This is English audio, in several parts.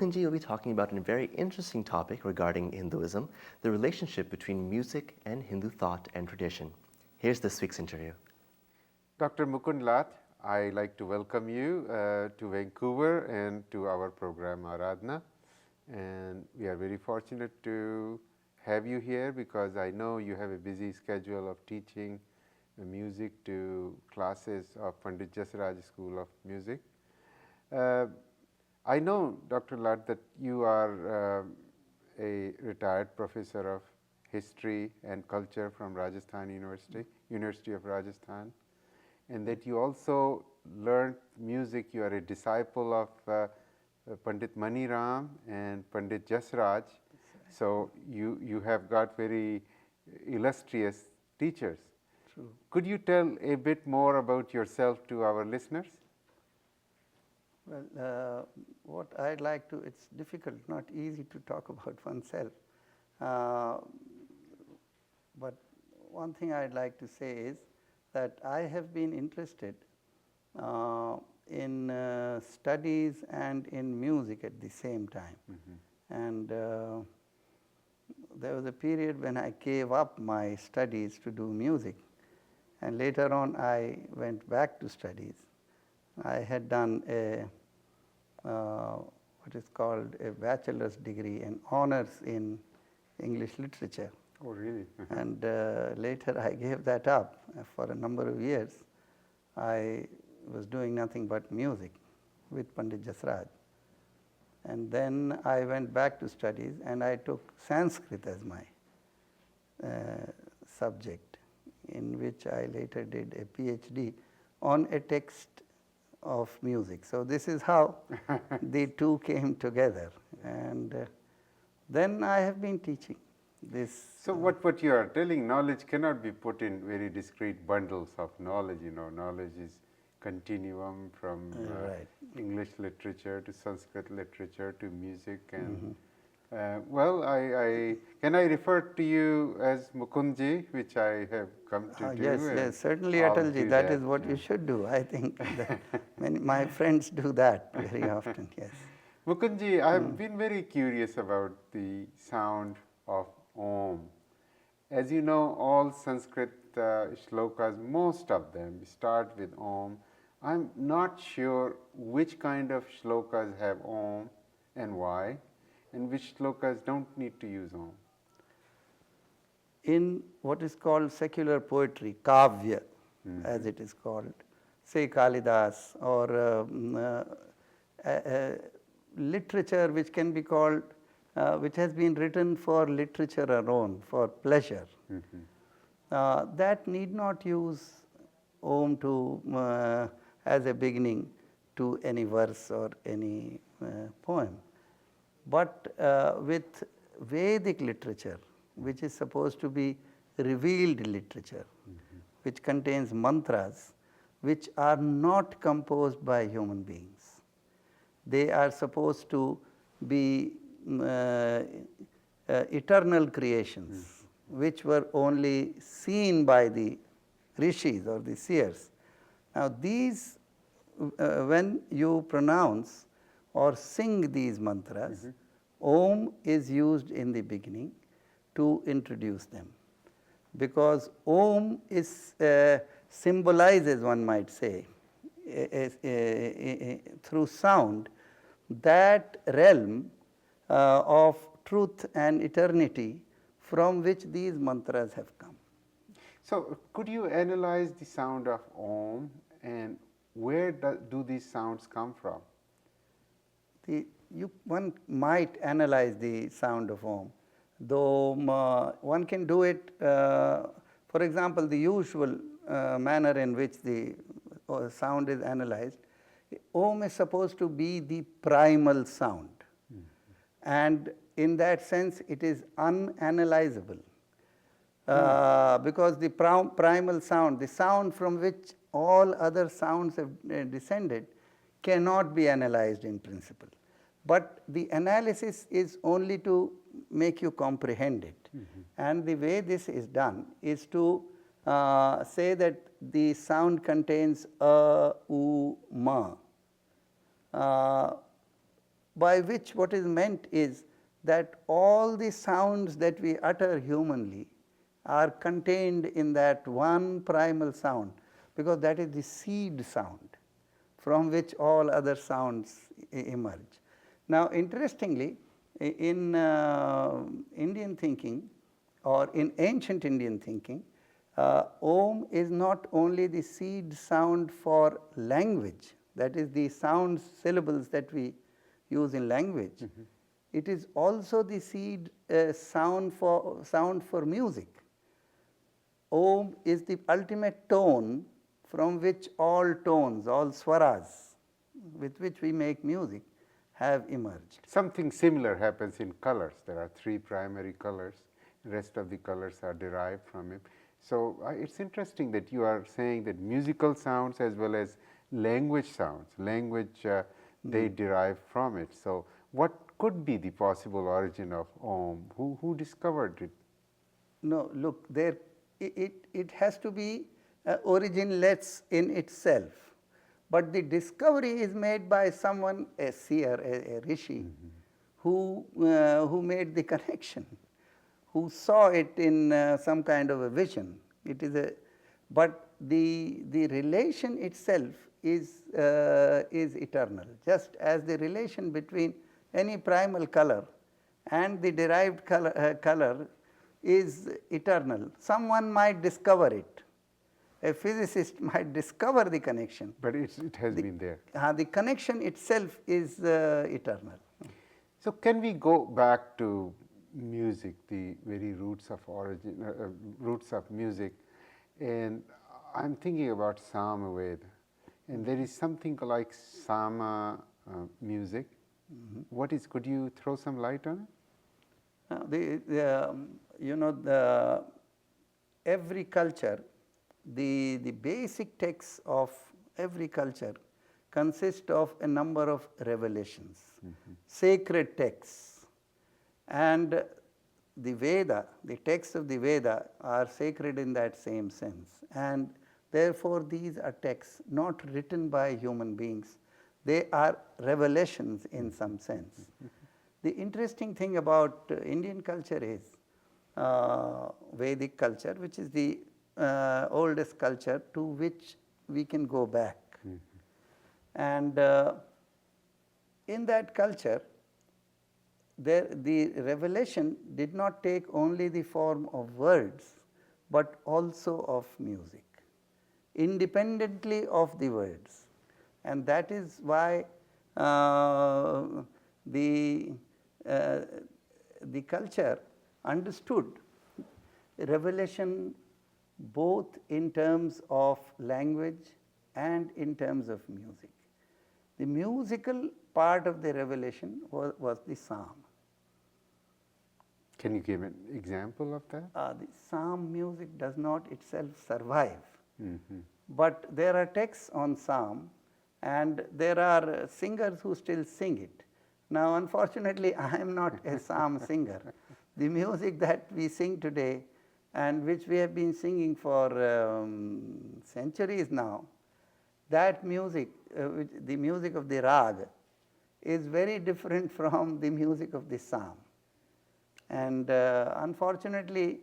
Mukundji will be talking about a very interesting topic regarding Hinduism, the relationship between music and Hindu thought and tradition. Here's this week's interview. Dr. Mukund Lal, I'd like to welcome you to Vancouver and to our program Aaradhna. And we are very fortunate to have you here because I know you have a busy schedule of teaching music to classes of Pandit Jasraj School of Music. I know, Dr. Lal, that you are a retired professor of history and culture from Rajasthan University, University of Rajasthan, and that you also learned music. You are a disciple of Pandit Mani Ram and Pandit Jasraj. So you have got very illustrious teachers. True. Could you tell a bit more about yourself to our listeners? Well, what I'd like to, it's difficult, not easy to talk about oneself. But one thing I'd like to say is that I have been interested in studies and in music at the same time. And there was a period when I gave up my studies to do music, and later on I went back to studies. I had done a what is called a bachelor's degree and honors in English literature. Oh, really? And later I gave that up. For a number of years I was doing nothing but music with Pandit Jasraj. And then I went back to studies and I took Sanskrit as my subject, in which I later did a PhD on a text of music. So this is how the two came together. And then I have been teaching this. So what you are telling, knowledge cannot be put in very discrete bundles of knowledge. You know, knowledge is continuum from Right. English literature to Sanskrit literature to music. And well, can I refer to you as Mukundji, which I have come to do? Yes, certainly, I'll Atalji. do That is what you should do. I think that my friends do that very often. Yes. Mukundji, I have been very curious about the sound of Om. As you know, all Sanskrit shlokas, most of them start with Om. I'm not sure which kind of shlokas have Om and why, and which shlokas don't need to use Om. In what is called secular poetry, kavya, as it is called, say Kalidas, or literature which can be called, which has been written for literature alone, for pleasure, that need not use Om to as a beginning to any verse or any poem. But with Vedic literature, which is supposed to be revealed literature, which contains mantras which are not composed by human beings. They are supposed to be eternal creations, which were only seen by the rishis or the seers. Now these, when you pronounce or sing these mantras, Om is used in the beginning to introduce them, because Om is symbolizes, one might say, through sound, that realm of truth and eternity from which these mantras have come. So could you analyze the sound of Om, and where do these sounds come from? One might analyze the sound of Om, though one can do it, for example, the usual manner in which the sound is analyzed. Om is supposed to be the primal sound, and in that sense it is unanalyzable, because the primal sound, the sound from which all other sounds have descended, cannot be analyzed in principle. But the analysis is only to make you comprehend it. And the way this is done is to say that the sound contains a, u, ma. by which what is meant is that all the sounds that we utter humanly are contained in that one primal sound, because that is the seed sound from which all other sounds emerge. Now, interestingly, in Indian thinking, or in ancient Indian thinking, Om is not only the seed sound for language, that is the sounds, syllables that we use in language. It is also the seed sound for music. Om is the ultimate tone from which all tones, all swaras with which we make music have emerged. Something similar happens in colors. There are 3 primary colors. The rest of the colors are derived from it. So it's interesting that you are saying that musical sounds as well as language sounds, they derive from it. So what could be the possible origin of Om? Who discovered it? No, look, it has to be originless in itself. But the discovery is made by someone, a seer, a rishi, who made the connection, who saw it in some kind of a vision. It is but the relation itself is eternal, just as the relation between any primal color and the derived color is eternal. Someone might discover it. A physicist might discover the connection. But it has been there. The connection itself is eternal. So can we go back to music, the very roots of origin, roots of music? And I'm thinking about Samaveda, and there is something like Sama music. What is? Could you throw some light on it? Every culture, the basic texts of every culture consist of a number of revelations, sacred texts. And the Veda, the texts of the Veda are sacred in that same sense. And therefore, these are texts not written by human beings. They are revelations in some sense. The interesting thing about Indian culture is Vedic culture, which is the oldest culture to which we can go back. And in that culture, the revelation did not take only the form of words, but also of music, independently of the words. And that is why the culture understood revelation both in terms of language and in terms of music. The musical part of the revelation was the psalm. Can you give an example of that? The psalm music does not itself survive, but there are texts on psalm, and there are singers who still sing it. Now, unfortunately, I am not a psalm singer. The music that we sing today, and which we have been singing for centuries now, that music, the music of the rag, is very different from the music of the psalm. And unfortunately,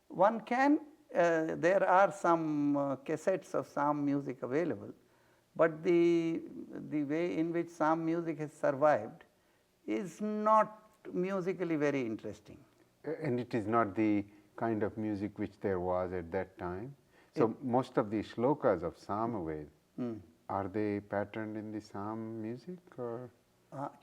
one can, there are some cassettes of psalm music available, but the way in which psalm music has survived is not musically very interesting. And it is not the kind of music which there was at that time. So most of the shlokas of Samaveda, are they patterned in the psalm music, or?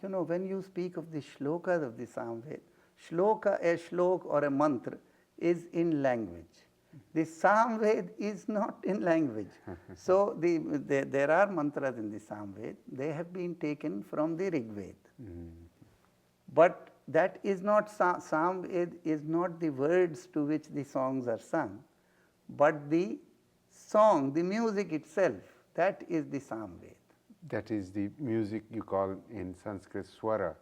When you speak of the shlokas of the Samaveda, shloka, a shlok or a mantra is in language. The Samved is not in language. So there are mantras in the Samved. They have been taken from the Rigved. But that is not, Samved is not the words to which the songs are sung, but the song, the music itself, that is the Samved. That is the music you call in Sanskrit swara,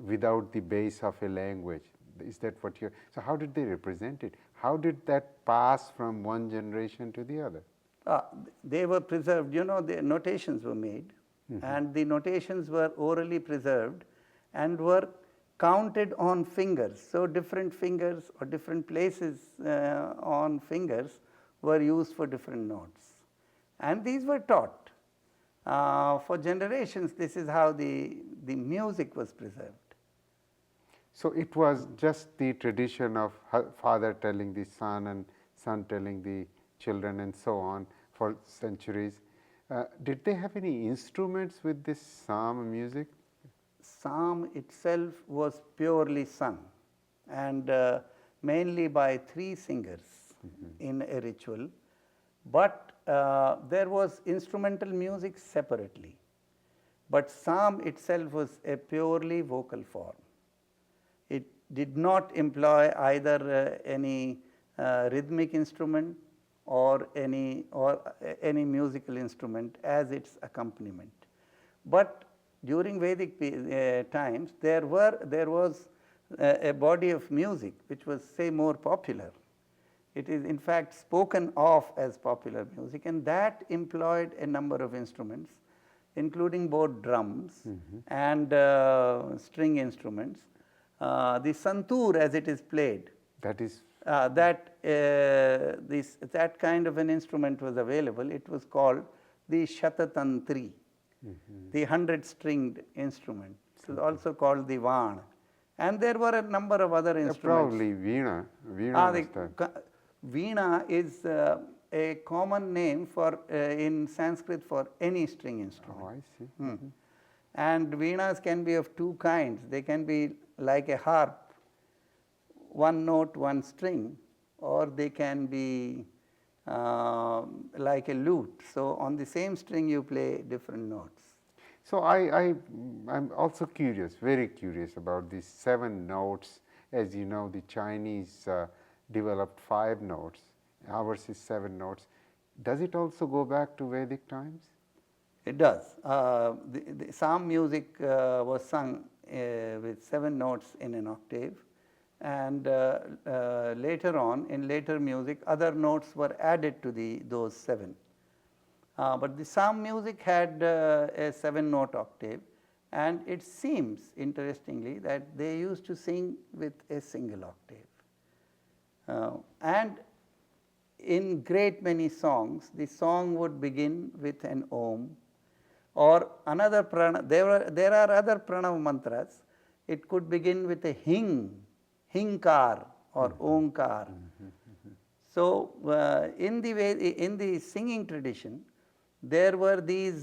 without the base of a language. Is that what you're... So how did they represent it? How did that pass from one generation to the other? They were preserved, the notations were made, and the notations were orally preserved, and were counted on fingers. So, different fingers or different places on fingers were used for different notes, and these were taught. For generations, this is how the music was preserved. So it was just the tradition of father telling the son and son telling the children and so on for centuries. Did they have any instruments with this psalm music? Psalm itself was purely sung, and mainly by three singers in a ritual, but there was instrumental music separately. But psalm itself was a purely vocal form. It did not employ either any rhythmic instrument or any musical instrument as its accompaniment. But during Vedic times, there was a body of music which was, say, more popular. It is in fact spoken of as popular music, and that employed a number of instruments, including both drums and string instruments. The santoor, as it is played, That is that kind of an instrument was available. It was called the shatatantri, the 100-stringed instrument. It was also called the van, and there were a number of other instruments. probably veena. Veena is a common name for in Sanskrit for any string instrument. Oh, I see. And veenas can be of two kinds. They can be like a harp, one note, one string, or they can be like a lute. So on the same string you play different notes. So I'm also curious, very curious about these 7 notes. As you know, the Chinese developed 5 notes. Ours is 7 notes. Does it also go back to Vedic times? It does. The psalm music was sung with 7 notes in an octave, and later on, in later music, other notes were added to those 7. But the psalm music had a 7-note octave, and it seems, interestingly, that they used to sing with a single octave. And in great many songs, the song would begin with an om, or another prana. There are other pranav mantras. It could begin with a hinkar or omkar. So in the singing tradition, there were these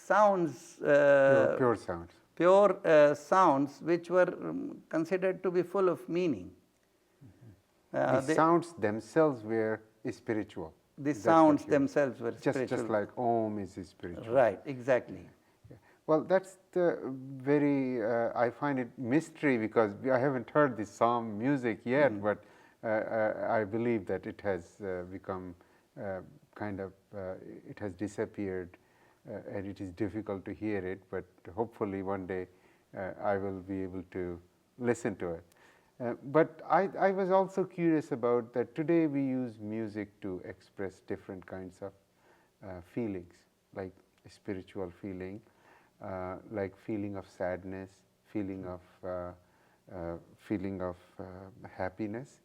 sounds, Pure sounds. pure sounds, which were considered to be full of meaning. The sounds themselves were spiritual. The sounds themselves were spiritual. Just like Om is spiritual. Right, exactly. Yeah. Well, that's the very, I find it mystery because I haven't heard the psalm music yet, but I believe that it has become it has disappeared and it is difficult to hear it, but hopefully one day I will be able to listen to it. But I was also curious about that today we use music to express different kinds of feelings, like spiritual feeling, like feeling of sadness, feeling of happiness.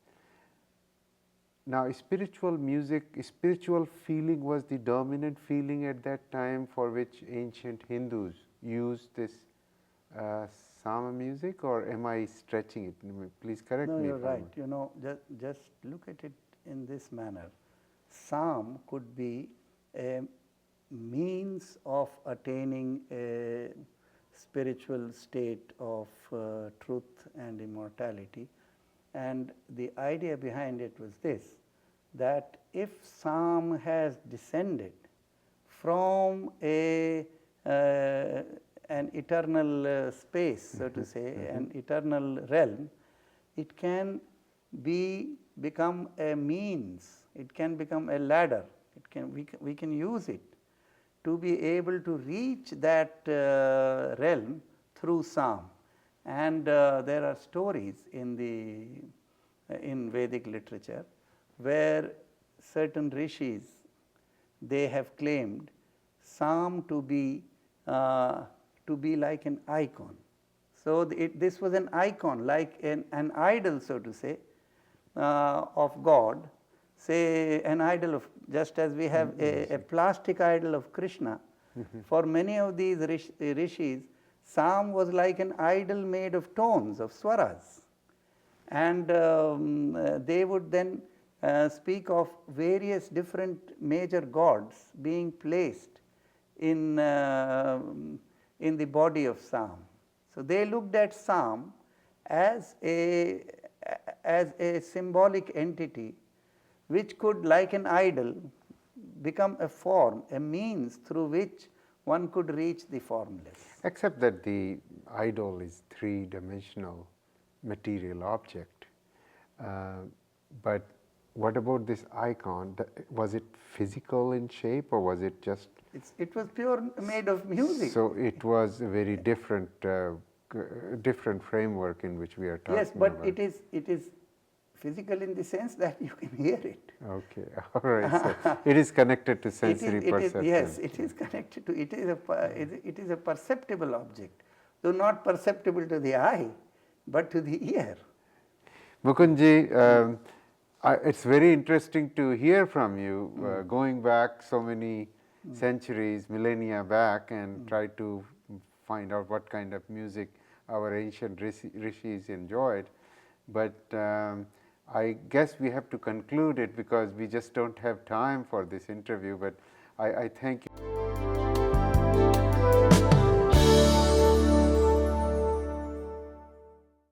Now, spiritual music, spiritual feeling was the dominant feeling at that time for which ancient Hindus used this psalm music, or am I stretching it? Please correct me. No, you're right. You know, just look at it in this manner. Psalm could be a means of attaining a spiritual state of truth and immortality. And the idea behind it was this, that if psalm has descended from an eternal space, so to say, an eternal realm, it can become a means, it can become a ladder, we can use it to be able to reach that realm through psalm. And there are stories in Vedic literature where certain rishis, they have claimed psalm to be to be like an icon. So this was an icon, like an idol, so to say, of God. Say an idol of, just as we have a plastic idol of Krishna. For many of these rishis, Sam was like an idol made of tones, of swaras. And they would then speak of various different major gods being placed in the body of Sam. So they looked at Sam as a symbolic entity which could, like an idol, become a form, a means through which one could reach the formless. Except that the idol is three-dimensional material object. But what about this icon? Was it physical in shape, or was it just? It was pure made of music. So it was a very different different framework in which we are talking yes, but about. it is physical in the sense that you can hear it. Okay, all right. So it is connected to sensory perception. Yes, it is connected to, it is a perceptible object, though not perceptible to the eye, but to the ear. Mukundji, it's very interesting to hear from you, going back so many centuries, millennia back, and try to find out what kind of music our ancient rishis enjoyed. But I guess we have to conclude it because we just don't have time for this interview, but I thank you.